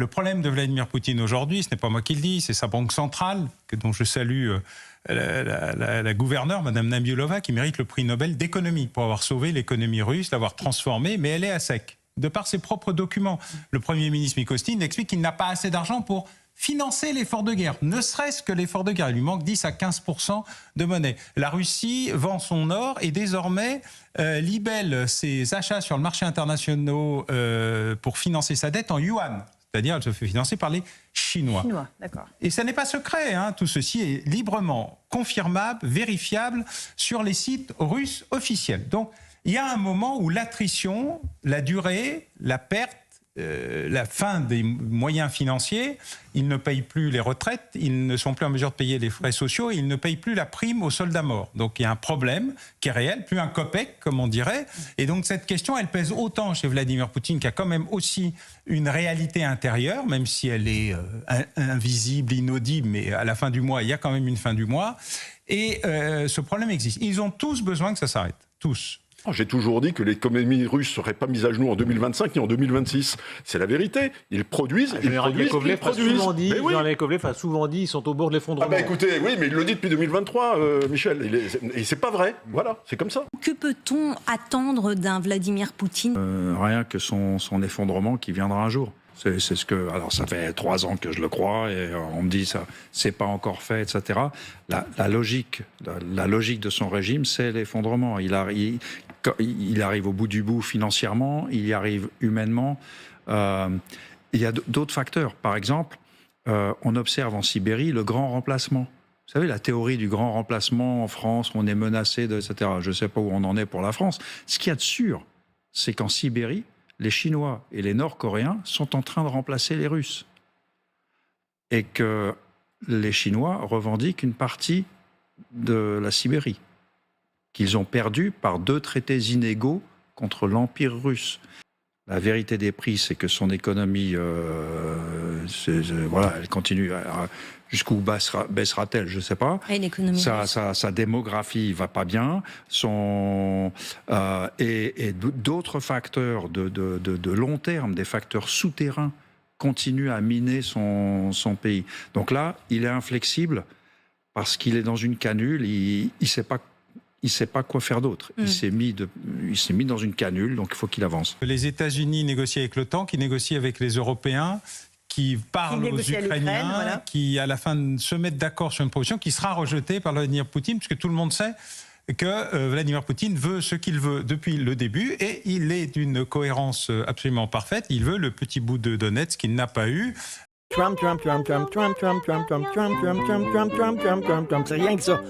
Le problème de Vladimir Poutine aujourd'hui, ce n'est pas moi qui le dis, c'est sa banque centrale, dont je salue la gouverneure, Madame Nabiulova, qui mérite le prix Nobel d'économie pour avoir sauvé l'économie russe, l'avoir transformée, mais elle est à sec, de par ses propres documents. Le Premier ministre Mikostian explique qu'il n'a pas assez d'argent pour financer l'effort de guerre, ne serait-ce que l'effort de guerre. Il lui manque 10 à 15% de monnaie. La Russie vend son or et désormais libelle ses achats sur le marché international pour financer sa dette en yuan. C'est-à-dire elle se fait financer par les Chinois. D'accord. Et ça n'est pas secret, hein. Tout ceci est librement confirmable, vérifiable sur les sites russes officiels. Donc il y a un moment où l'attrition, la durée, la perte, la fin des moyens financiers, ils ne payent plus les retraites, ils ne sont plus en mesure de payer les frais sociaux, et ils ne payent plus la prime aux soldats morts. Donc il y a un problème qui est réel, plus un copec, comme on dirait. Et donc cette question, elle pèse autant chez Vladimir Poutine, qui a quand même aussi une réalité intérieure, même si elle est invisible, inaudible, mais à la fin du mois, il y a quand même une fin du mois. Et ce problème existe. Ils ont tous besoin que ça s'arrête, tous. J'ai toujours dit que l'économie russe ne serait pas mise à genoux en 2025 ni en 2026. C'est la vérité. Ils produisent, ils produisent, ils produisent. Jean Yakovlev a souvent dit, ils sont au bord de l'effondrement. Ah bah écoutez, oui, mais il le dit depuis 2023, Michel. Et c'est pas vrai. Voilà, c'est comme ça. Que peut-on attendre d'un Vladimir Poutine ? Rien que son effondrement qui viendra un jour. C'est ce que. Alors, ça fait 3 ans que je le crois, et on me dit ça, c'est pas encore fait, etc. La logique de son régime, c'est l'effondrement. Il arrive au bout du bout financièrement, il y arrive humainement. Il y a d'autres facteurs. Par exemple, on observe en Sibérie le grand remplacement. Vous savez, la théorie du grand remplacement en France, on est menacé, etc. Je ne sais pas où on en est pour la France. Ce qu'il y a de sûr, c'est qu'en Sibérie, les Chinois et les Nord-Coréens sont en train de remplacer les Russes. Et que les Chinois revendiquent une partie de la Sibérie, qu'ils ont perdue par 2 traités inégaux contre l'Empire russe. La vérité des prix, c'est que son économie, voilà, elle continue. Jusqu'où baissera-t-elle, je ne sais pas. Sa démographie ne va pas bien. Et d'autres facteurs de long terme, des facteurs souterrains, continuent à miner son pays. Donc là, il est inflexible parce qu'il est dans une canule, il ne sait pas quoi faire d'autre. Il s'est mis dans une canule, donc il faut qu'il avance. Les États-Unis négocient avec l'OTAN, qui négocient avec les Européens, qui parlent aux Ukrainiens, voilà, qui à la fin se mettent d'accord sur une proposition qui sera rejetée par Vladimir Poutine, puisque tout le monde sait que Vladimir Poutine veut ce qu'il veut depuis le début, et il est d'une cohérence absolument parfaite. Il veut le petit bout de Donetsk qu'il n'a pas eu. C'est rien que ça.